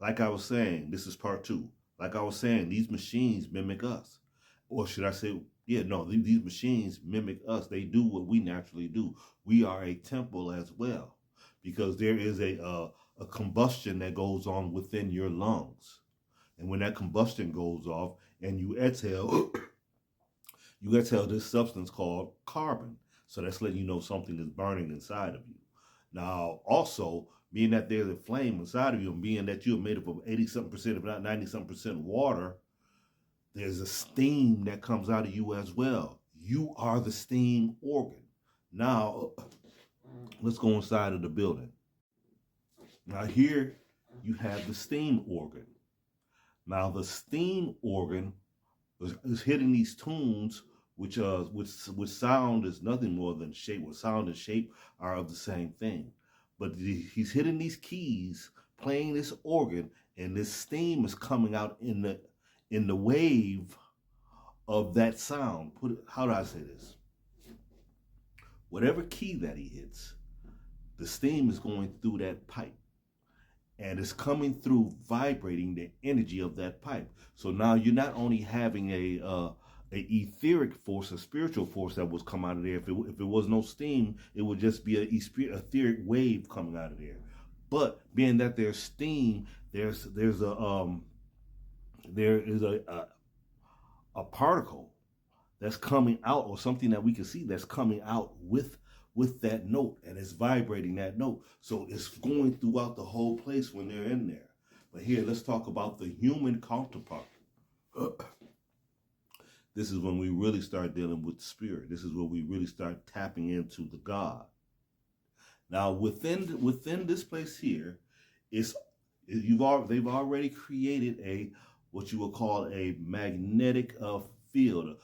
Like I was saying, this is part two. Like I was saying, these machines mimic us. Or should I say, yeah, no, these machines mimic us. They do what we naturally do. We are a temple as well, because there is a combustion that goes on within your lungs. And when that combustion goes off and you exhale, you exhale this substance called carbon. So that's letting you know something is burning inside of you. Now, also, being that there's a flame inside of you, and being that you're made up of 80 something percent, if not 90 something percent water, there's a steam that comes out of you as well. You are the steam organ. Now, let's go inside of the building. Now, here you have the steam organ. Now, the steam organ is hitting these tunes, which sound is nothing more than shape. With sound and shape are of the same thing, but he's hitting these keys, playing this organ, and this steam is coming out in the wave of that sound. How do I say this? Whatever key that he hits, the steam is going through that pipe, and it's coming through, vibrating the energy of that pipe. So now you're not only having a etheric force, a spiritual force that was come out of there. If it was no steam, it would just be a etheric wave coming out of there. But being that there's steam, there is a particle that's coming out, or something that we can see that's coming out with that note, and it's vibrating that note. So it's going throughout the whole place when they're in there. But here, let's talk about the human counterpart. This is when we really start dealing with the spirit. This is where we really start tapping into the God. Now, within this place here, they've already created what you would call a magnetic field.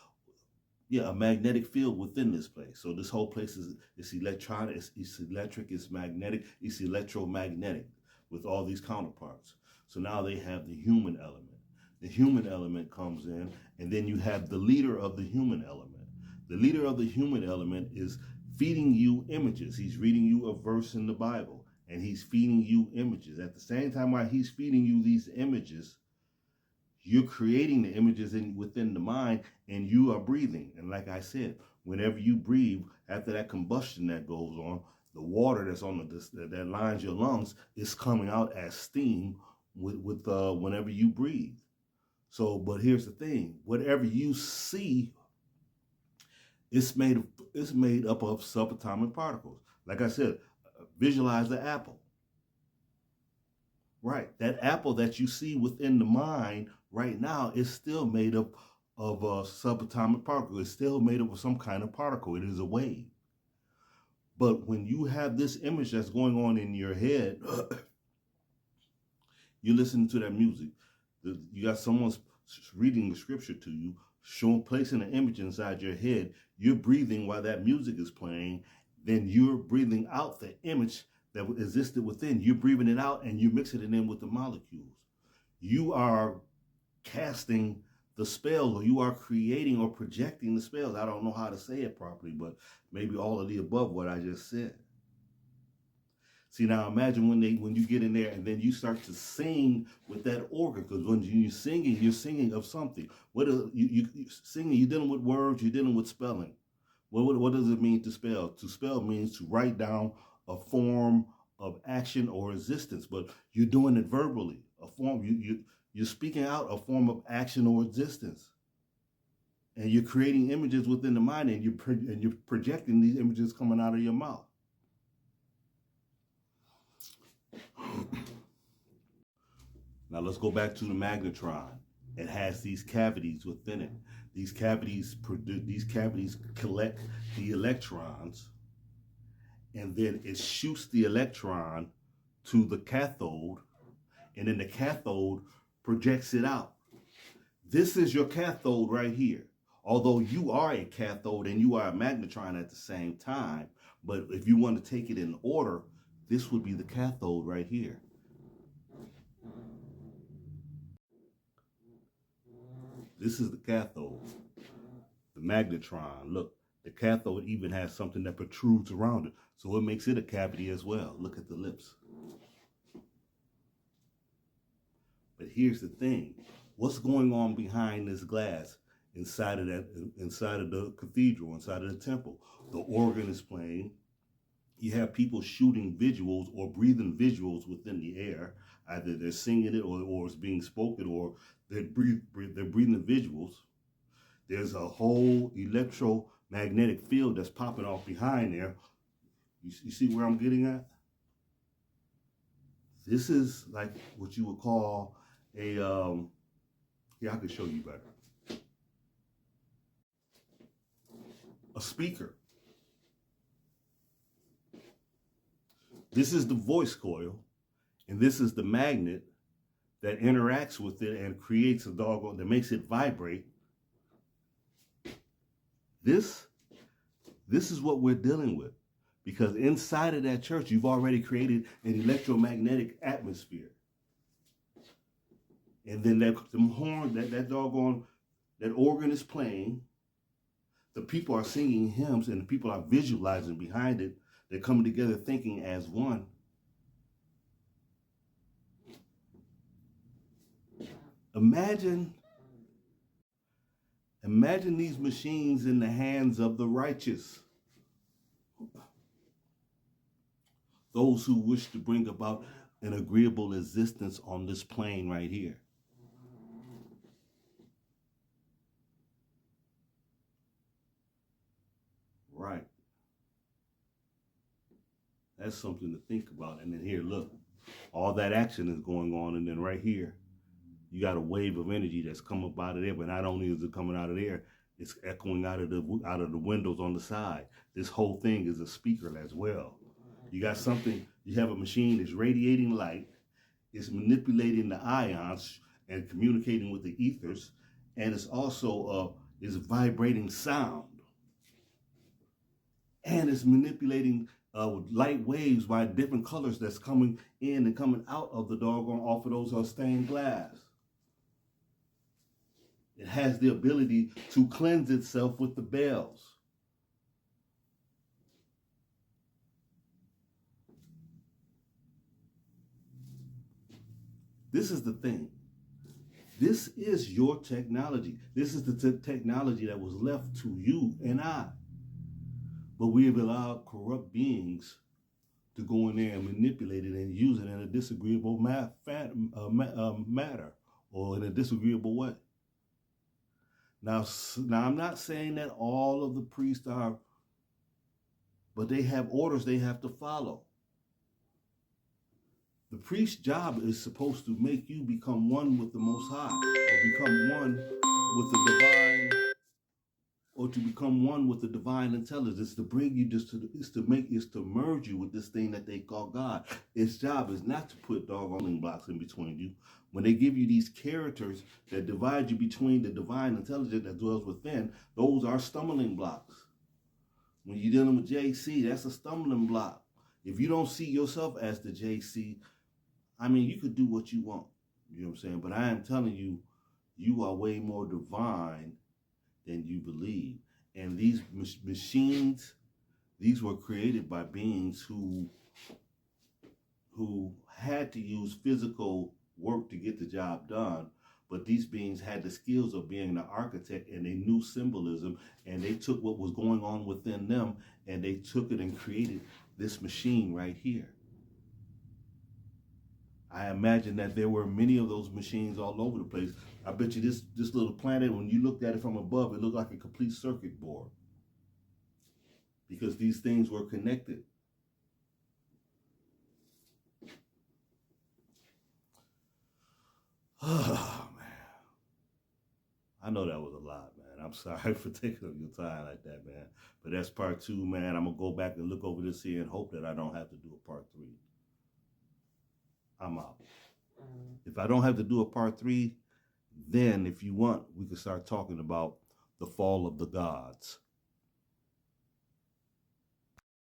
Yeah, a magnetic field within this place. So this whole place is electronic, it's electric, it's magnetic, it's electromagnetic with all these counterparts. So now they have the human element. The human element comes in, and then you have the leader of the human element. The leader of the human element is feeding you images. He's reading you a verse in the Bible, and he's feeding you images. At the same time while he's feeding you these images, you're creating the images within the mind, and you are breathing. And like I said, whenever you breathe, after that combustion that goes on, the water that's on that lines your lungs is coming out as steam whenever you breathe. So, but here's the thing: whatever you see, it's made up of subatomic particles. Like I said, visualize the apple. Right, that apple that you see within the mind right now is still made up of a subatomic particle. It's still made up of some kind of particle. It is a wave. But when you have this image that's going on in your head, you listen to that music. You got someone reading the scripture to you, placing an image inside your head. You're breathing while that music is playing. Then you're breathing out the image that existed within. You're breathing it out, and you're mixing it in with the molecules. You are casting the spell, or you are creating or projecting the spells. I don't know how to say it properly, but maybe all of the above what I just said. See, now imagine when you get in there and then you start to sing with that organ, because when you're singing of something. What are you singing? You're dealing with words. You're dealing with spelling. What does it mean to spell? To spell means to write down a form of action or resistance, but you're doing it verbally. You're speaking out a form of action or existence, and you're creating images within the mind, and you're projecting these images coming out of your mouth. Now let's go back to the magnetron. It has these cavities within it. These cavities collect the electrons, and then it shoots the electron to the cathode, and then the cathode projects it out. This is your cathode right here. Although you are a cathode and you are a magnetron at the same time, but if you want to take it in order, this would be the cathode right here. This is the cathode, the magnetron. Look, the cathode even has something that protrudes around it, so it makes it a cavity as well. Look at the lips. But here's the thing. What's going on behind this glass inside of the cathedral, inside of the temple? The organ is playing. You have people shooting visuals or breathing visuals within the air. Either they're singing it or it's being spoken, or they're breathing visuals. There's a whole electromagnetic field that's popping off behind there. You see where I'm getting at? This is like what you would call a, I can show you better. A speaker. This is the voice coil, and this is the magnet that interacts with it and creates a doggone, that makes it vibrate. This is what we're dealing with, because inside of that church, you've already created an electromagnetic atmosphere. And then that organ is playing. The people are singing hymns, and the people are visualizing behind it. They're coming together thinking as one. Imagine these machines in the hands of the righteous. Those who wish to bring about an agreeable existence on this plane right here. Right. That's something to think about. And then here, look, all that action is going on. And then right here, you got a wave of energy that's coming up out of there. But not only is it coming out of there, it's echoing out of the windows on the side. This whole thing is a speaker as well. You got something, you have a machine that's radiating light. It's manipulating the ions and communicating with the ethers. And it's also is vibrating sound. And it's manipulating light waves by different colors that's coming in and coming out of the doggone off of those stained glass. It has the ability to cleanse itself with the bells. This is the thing. This is your technology. This is the technology that was left to you and I. But we have allowed corrupt beings to go in there and manipulate it and use it in a disagreeable matter or in a disagreeable way. Now, I'm not saying that all of the priests are, but they have orders they have to follow. The priest's job is supposed to make you become one with the Most High, or become one with the divine, or to become one with the divine intelligence. It's to bring you it's to merge you with this thing that they call God. Its job is not to put doggone blocks in between you. When they give you these characters that divide you between the divine intelligence that dwells within, those are stumbling blocks. When you're dealing with JC, that's a stumbling block. If you don't see yourself as the JC, I mean, you could do what you want. You know what I'm saying? But I am telling you, you are way more divine than you believe. And these machines, these were created by beings who had to use physical work to get the job done. But these beings had the skills of being an architect, and they knew symbolism, and they took what was going on within them and they took it and created this machine right here. I imagine that there were many of those machines all over the place. I bet you this little planet, when you looked at it from above, it looked like a complete circuit board, because these things were connected. Oh, man. I know that was a lot, man. I'm sorry for taking up your time like that, man. But that's part 2, man. I'm going to go back and look over this here and hope that I don't have to do a part 3. I'm out. If I don't have to do a part 3, then if you want, we can start talking about the fall of the gods.